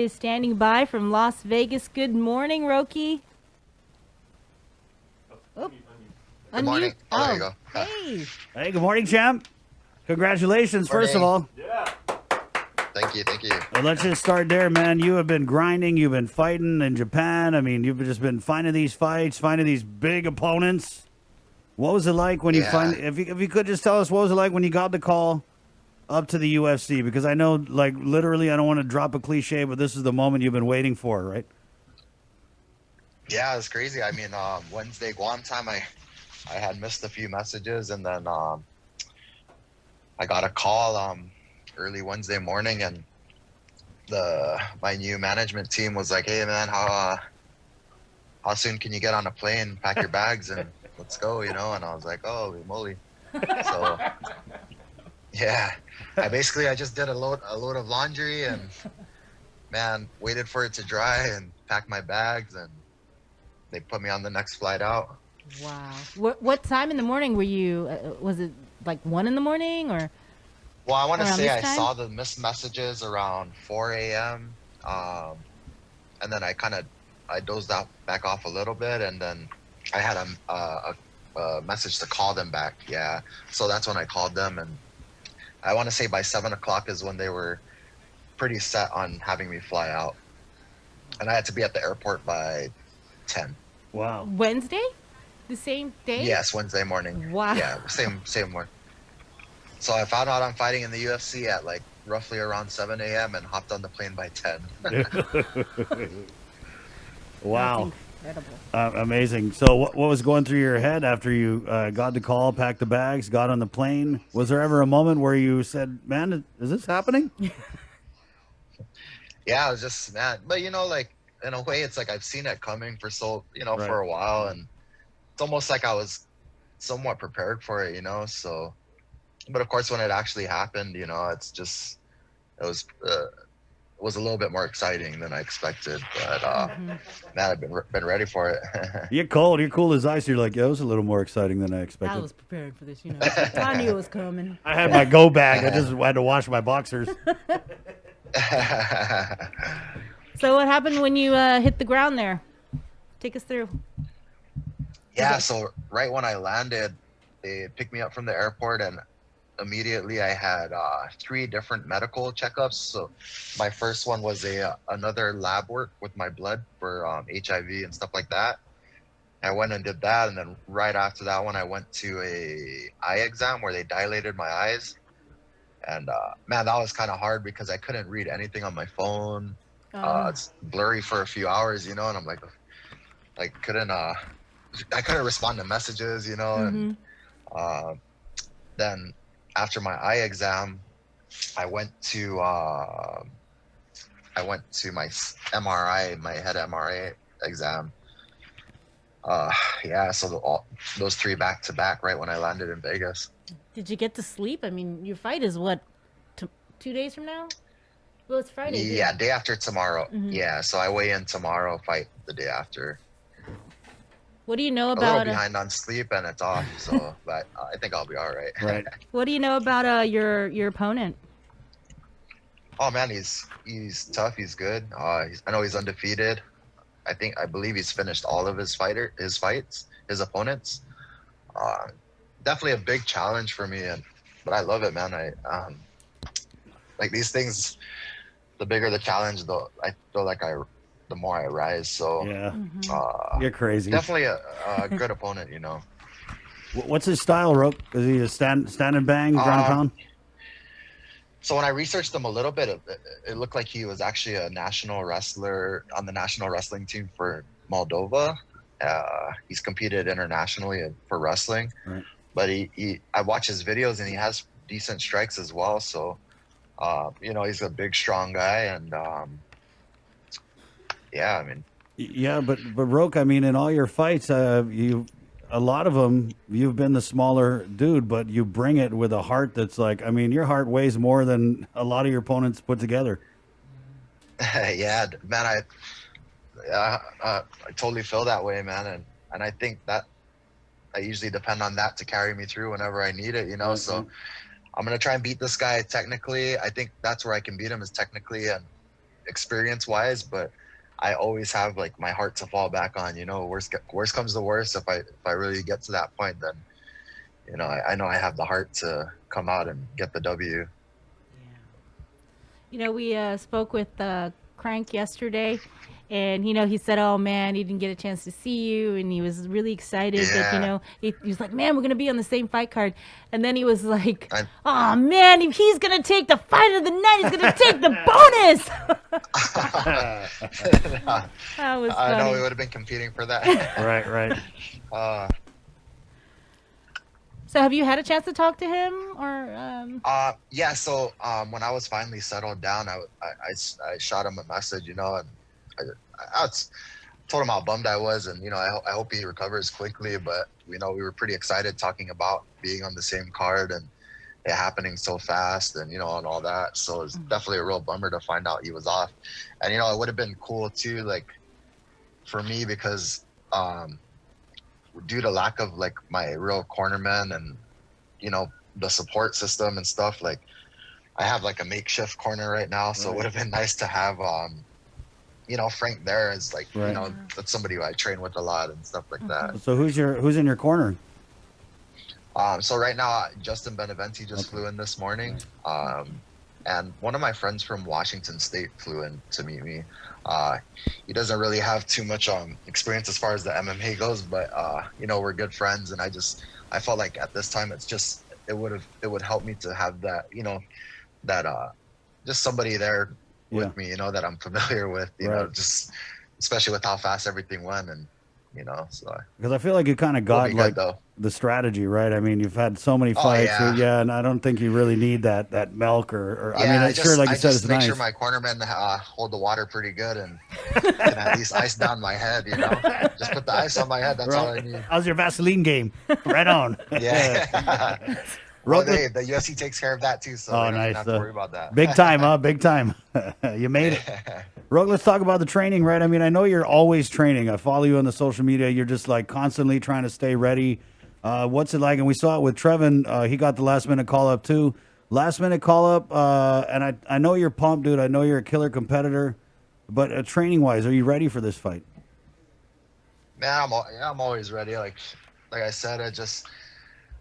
Is standing by from Las Vegas. Good morning, Roque. Oh, Good morning. unmute. Oh, there you Oh, go. hey. Hey, good morning, champ. Congratulations, first of Morning. all. Thank you. Thank you. Well, let's just start there, man. You have been grinding. You've been fighting in Japan. I mean, you've just been finding these fights, finding these big opponents. What was it like when you Yeah. if you could just tell us what was it like when you got the call up to the UFC? Because I know, like, literally, I don't want to drop a cliche, but this is the moment you've been waiting for, right? Yeah, it's crazy. I mean, Wednesday Guam time, I had missed a few messages, and then I got a call early Wednesday morning, and the my new management team was like, "Hey, man, how soon can you get on a plane, pack your bags, and let's go?" You know, and I was like, "Oh, holy moly!" So yeah, I just did a load of laundry and man, waited for it to dry and packed my bags, and they put me on the next flight out. Wow. What time in the morning were you? Was it like 1 in the morning or Well, I want to around say this I time? saw the missed messages around 4 a.m. And then I dozed out back off a little bit, and then I had a message to call them back. Yeah, so that's when I called them, and I want to say by 7 o'clock is when they were pretty set on having me fly out, and I had to be at the airport by 10. Wow. Wednesday? The same day? Yes, Wednesday morning. Wow. Yeah, same one. So I found out I'm fighting in the UFC at like roughly around 7 a.m. and hopped on the plane by 10. That's Wow. incredible. Amazing. So, what was going through your head after you got the call, packed the bags, got on the plane? Was there ever a moment where you said, "Man, is this happening?" Yeah, I was just mad. But like in a way, it's like I've seen it coming for Right. for a while, and it's almost like I was somewhat prepared for it, So, but of course, when it actually happened, it was it was a little bit more exciting than I expected. But man, I've been ready for it. You're cold. You're cool as ice. You're like, yeah, it was a little more exciting than I I expected. was prepared for this, I knew it was coming. I had my go bag. I just had to wash my boxers. So what happened when you hit the ground there? Take us through. Yeah, so right when I landed, they picked me up from the airport, and immediately I had three different medical checkups. So my first one was another lab work with my blood for HIV and stuff like that. I went and did that, and then right after that one, I went to a eye exam where they dilated my eyes. And man, that was kind of hard because I couldn't read anything on my phone. It's blurry for a few hours, and I'm like, couldn't I couldn't respond to messages, and then after my eye exam, I went to my MRI, my head MRI exam. Yeah, so those three back to back right when I landed in Vegas. Did you get to sleep? I mean, your fight is what, 2 days from now? Well, it's Friday. Yeah, day after tomorrow. Yeah, so I weigh in tomorrow, fight the day after. What do you know A about little behind on sleep and it's off, so but I think I'll be all right. Right. What do you know about your opponent? Oh man, he's tough. He's good. I know he's undefeated. I believe he's finished all of his fights, his opponents. Definitely a big challenge for me, but I love it, man. I like these things. The bigger the challenge, though, I feel like the more I rise. So Yeah. You're crazy. definitely a good opponent, What's his style, Rope? Is he a stand and bang, ground and pound? So when I researched him a little bit, it looked like he was actually a national wrestler on the national wrestling team for Moldova. He's competed internationally for wrestling, Right. but I watch his videos and he has decent strikes as well. So, he's a big, strong guy, and yeah, I mean, Yeah, but Roke, I mean, in all your fights, a lot of them, you've been the smaller dude, but you bring it with a heart that's like, I mean, your heart weighs more than a lot of your opponents put together. yeah, man, I totally feel that way, man, and I think that I usually depend on that to carry me through whenever I need it, Right, So right. I'm gonna try and beat this guy technically. I think that's where I can beat him is technically, and experience wise, but I always have like my heart to fall back on. You know, worst comes to worst. If I really get to that point, then you know I know I have the heart to come out and get the W. You know, we spoke with Crank yesterday, and you know, he said, "Oh man, he didn't get a chance to see you," and he was really excited that you Yeah. know he was like, "Man, we're gonna be on the same fight card," and then he was like, I, "Oh man, if he's gonna take the fight of the night, he's gonna take the bonus." That was I know we funny. would have been competing for that. Right, right. uh, So, have you had a chance to talk to him, or yeah. So when I was finally settled down, I shot him a message, you know, and I told him how bummed I was, and you know, I hope he recovers quickly. But you know, we were pretty excited talking about being on the same card and it happening so fast, and you know, and all that. So it's definitely a real bummer to find out he was off. And you know, it would have been cool too, like for me, because due to lack of like my real cornerman and you know the support system and stuff, like I have like a makeshift corner right now, so it would have been nice to have you know Frank there as like you Right. know that's somebody who I train with a lot and stuff like that. So who's in your corner? So right now Justin Beneventi just flew in this morning, and one of my friends from Washington State flew in to meet me. He doesn't really have too much experience as far as the MMA goes, but you know we're good friends, and I felt like at this time it would help me to have that, you know, that just somebody there with me, you know, that I'm familiar with, you know, just especially with how fast everything went, and you know, so Because I feel like you kind of it'll got be like good though. the strategy, right? I mean, you've had so many Oh, fights, yeah. and I don't think you really need that milk or I Yeah, mean, sure, like I you said, just it's make nice. sure my cornermen hold the water pretty good and can at least ice down my head, you know. Just put the ice on my head. That's all I need. How's your Vaseline game? Right on. Yeah. Well, Roque- the UFC takes care of that too, so Oh, we don't even nice. have to worry about that. Big time, huh? Big time. You made it. Rogue, let's talk about the training, right? I mean, I know you're always training. I follow you on the social media. You're just like constantly trying to stay ready. What's it like? And we saw it with Trevin. He got the last minute call up too. Last minute call up. And I know you're pumped, dude. I know you're a killer competitor. But training wise, are you ready for this fight? Man, I'm always ready. Like I said, I just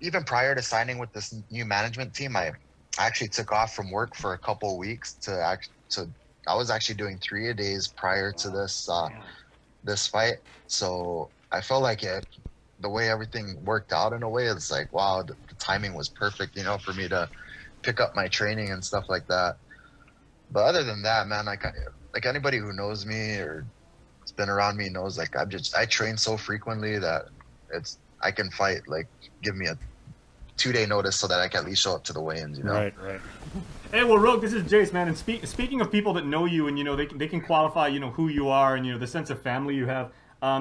even prior to signing with this new management team, I actually took off from work for a couple of weeks I was actually doing 3 days prior to this fight. So I felt like the way everything worked out in a way, it's like, wow, the timing was perfect, you know, for me to pick up my training and stuff like that. But other than that, man, like anybody who knows me or has been around me knows, like I train so frequently that I can fight, like give me a 2-day notice so that I can at least show up to the weigh-ins, you know? Right. Hey, well, Rogue, this is Jace, man. And speaking of people that know you and, you know, they can qualify, you know, who you are and, you know, the sense of family you have.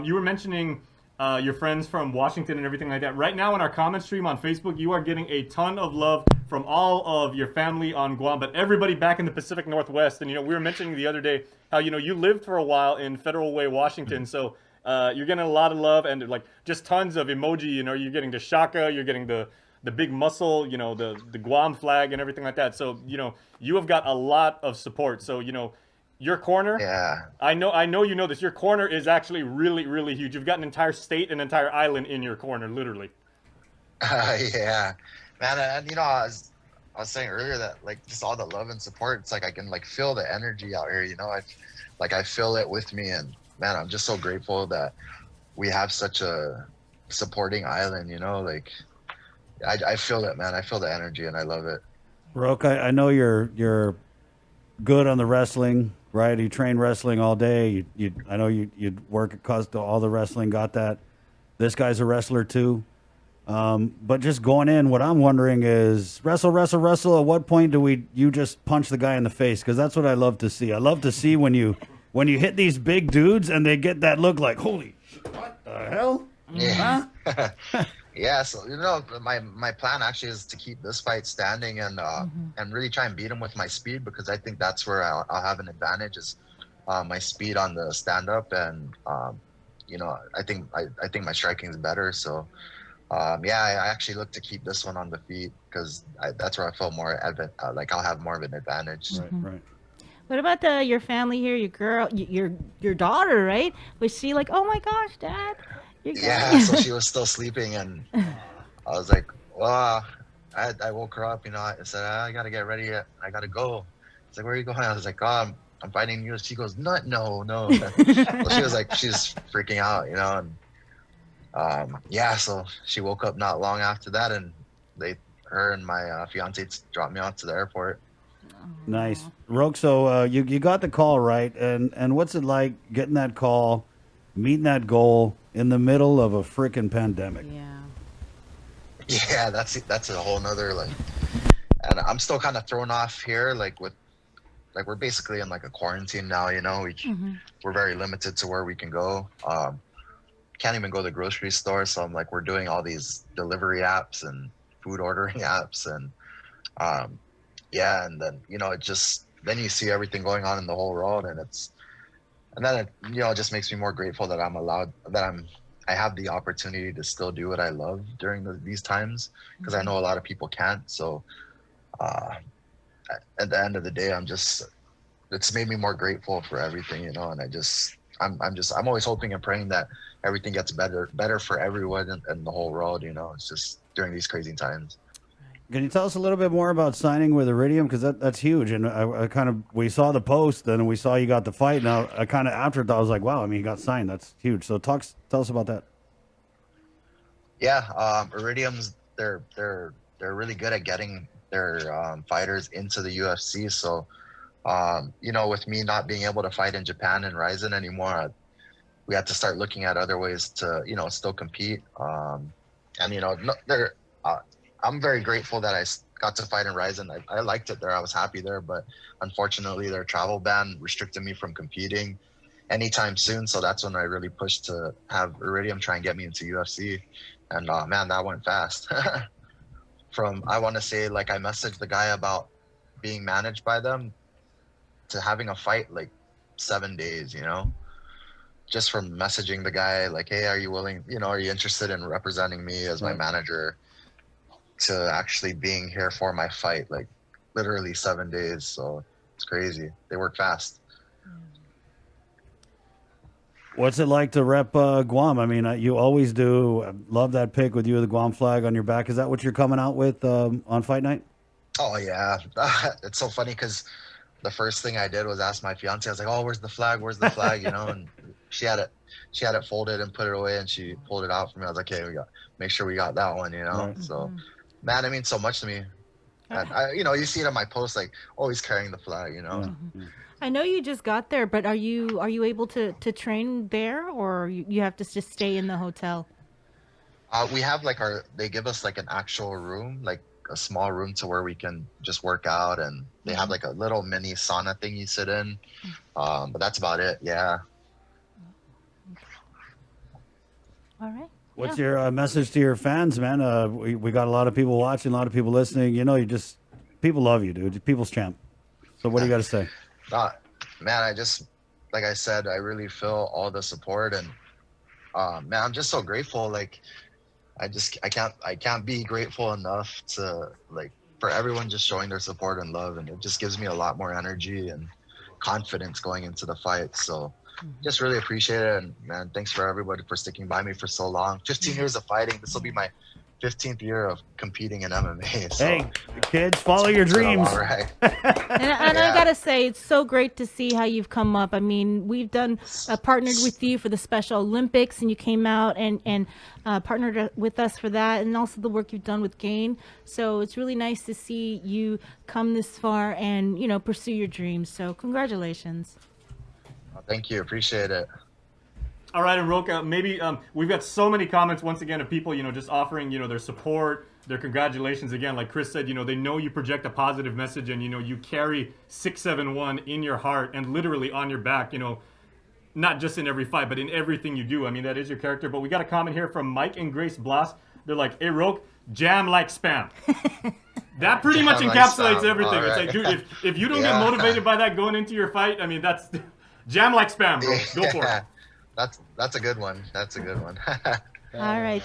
You were mentioning your friends from Washington and everything like that. Right now in our comment stream on Facebook, you are getting a ton of love from all of your family on Guam, but everybody back in the Pacific Northwest. And, you know, we were mentioning the other day how, you know, you lived for a while in Federal Way, Washington. So you're getting a lot of love and, like, just tons of emoji. You know, you're getting the shaka, you're getting the big muscle, you know, the Guam flag and everything like that. So, you know, you have got a lot of support. So, you know, your corner, Yeah. I know you know this. Your corner is actually really, really huge. You've got an entire state, an entire island in your corner, literally. Yeah, man. And you know, I was saying earlier that like just all the love and support, it's like I can like feel the energy out here, you know. I feel it with me, and man, I'm just so grateful that we have such a supporting island, you know. Like I feel it, man. I feel the energy, and I love it. Roque, I know you're good on the wrestling, right? You train wrestling all day. I know you work across to all the wrestling. Got that. This guy's a wrestler too. But just going in, what I'm wondering is wrestle. At what point do you just punch the guy in the face? Because that's what I love to see. I love to see when you hit these big dudes and they get that look like, holy shit, what the hell? Yeah. Huh? Yeah, so you know, my plan actually is to keep this fight standing and really try and beat him with my speed, because I think that's where I'll have an advantage is my speed on the stand up, and you know, I think my striking is better. So yeah, I actually look to keep this one on the feet because that's where I feel more like I'll have more of an advantage. Right. What about your family here? Your girl, your daughter, right? Was she like, oh my gosh, Dad, you're Yeah, going? so she was still sleeping, and I was like, well, I woke her up, I said, I gotta get ready, I gotta go. She's like, where are you going? I was like, oh, I'm fighting you. She goes, no. So she was like, she's freaking out, and yeah, so she woke up not long after that, and her and my fiance dropped me off to the airport. Nice. Roke, so you got the call, right? And what's it like getting that call, meeting that goal in the middle of a freaking pandemic? Yeah. Yeah, that's a whole nother, like, and I'm still kind of thrown off here, like we're basically in like a quarantine now, we're very limited to where we can go. Can't even go to the grocery store, so I'm like, we're doing all these delivery apps and food ordering apps, and yeah, and then it just, then you see everything going on in the whole world, and then it just makes me more grateful that I have the opportunity to still do what I love during these times, because I know a lot of people can't. So at the end of the day, it's made me more grateful for everything, and I'm always hoping and praying that everything gets better for everyone and the whole world. It's just during these crazy times. Can you tell us a little bit more about signing with Iridium? Because that's huge. And we saw the post and we saw you got the fight. Now I kind of after it, I was like, wow, I mean, you got signed. That's huge. So tell us about that. Yeah, Iridium's they're really good at getting their fighters into the UFC. So with me not being able to fight in Japan and Ryzen anymore, we had to start looking at other ways to still compete. I'm very grateful that I got to fight in Ryzen. I liked it there. I was happy there, but unfortunately their travel ban restricted me from competing anytime soon. So that's when I really pushed to have Iridium try and get me into UFC. And man, that went fast. I want to say, like, I messaged the guy about being managed by them to having a fight, like 7 days, just from messaging the guy, like, hey, are you willing, are you interested in representing me as my manager, to actually being here for my fight, like literally 7 days. So it's crazy. They work fast. What's it like to rep Guam? I mean, you always do. I love that pic with you, the Guam flag on your back. Is that what you're coming out with on fight night? Oh yeah. It's so funny because the first thing I did was ask my fiance. I was like, oh, where's the flag? And she had it folded and put it away, and she pulled it out for me. I was like, okay, make sure we got that one, Right. So man, it means so much to me. And you see it on my post, like, oh, he's carrying the flag, I know you just got there, but are you able to train there, or you have to just stay in the hotel? We have they give us like an actual room, like a small room to where we can just work out, and they have like a little mini sauna thing you sit in. But that's about it. Yeah. All right. What's your message to your fans, man? We got a lot of people watching, a lot of people listening. People love you, dude. People's champ. So what do you got to say? Man, like I said, I really feel all the support, and man, I'm just so grateful. Like, I can't be grateful enough to, like, for everyone just showing their support and love, and it just gives me a lot more energy and confidence going into the fight. So just really appreciate it, and man, thanks for everybody for sticking by me for so long. 15 years of fighting. This will be my 15th year of competing in MMA. So hey, kids, follow your dreams. And I gotta say, it's so great to see how you've come up. I mean, we've done partnered with you for the Special Olympics, and you came out and partnered with us for that, and also the work you've done with Gain. So it's really nice to see you come this far and pursue your dreams. So congratulations. Thank you. Appreciate it. All right, and Roque, maybe we've got so many comments once again of people, just offering, their support, their congratulations again. Like Chris said, they know you project a positive message, and you carry 671 in your heart and literally on your back. Not just in every fight, but in everything you do. I mean, that is your character. But we got a comment here from Mike and Grace Blas. They're like, "Hey, Roque, jam like spam." That pretty much encapsulates everything. Right. It's like, dude, if you don't get motivated by that going into your fight, I mean, that's jam like spam, bro. Go for it. That's a good one. That's a good one. All right,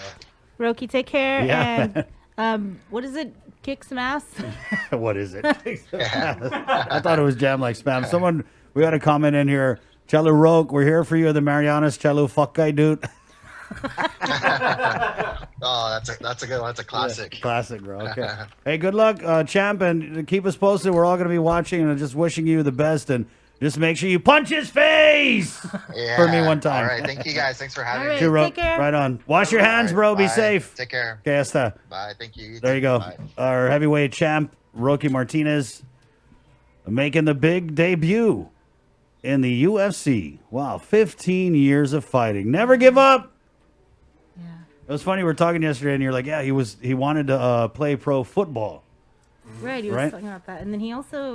Roque, take care. Yeah. And what is it? kick some ass. What is it? I thought it was jam like spam. We got a comment in here. Chalu Roque, we're here for you, the Marianas. Chalu fuck guy dude. Oh, that's a good one. That's a classic. Classic, bro. Okay. Hey, good luck, champ, and keep us posted. We're all going to be watching and just wishing you the best. And just make sure you punch his face Yeah. for me one time. All right. Thank you guys. Thanks for having All right. me. Cheer, Roque. Take care. Right on. Wash your hands, All bro. right, Be bye. safe. Take care. Okay, hasta. Bye. Thank you. There you go. Bye. Our heavyweight champ, Roque Martinez, making the big debut in the UFC. Wow, 15 years of fighting. Never give up. Yeah. It was funny. We were talking yesterday, and you're like, yeah, he wanted to play pro football. Right. He was Right. talking about that, and then he also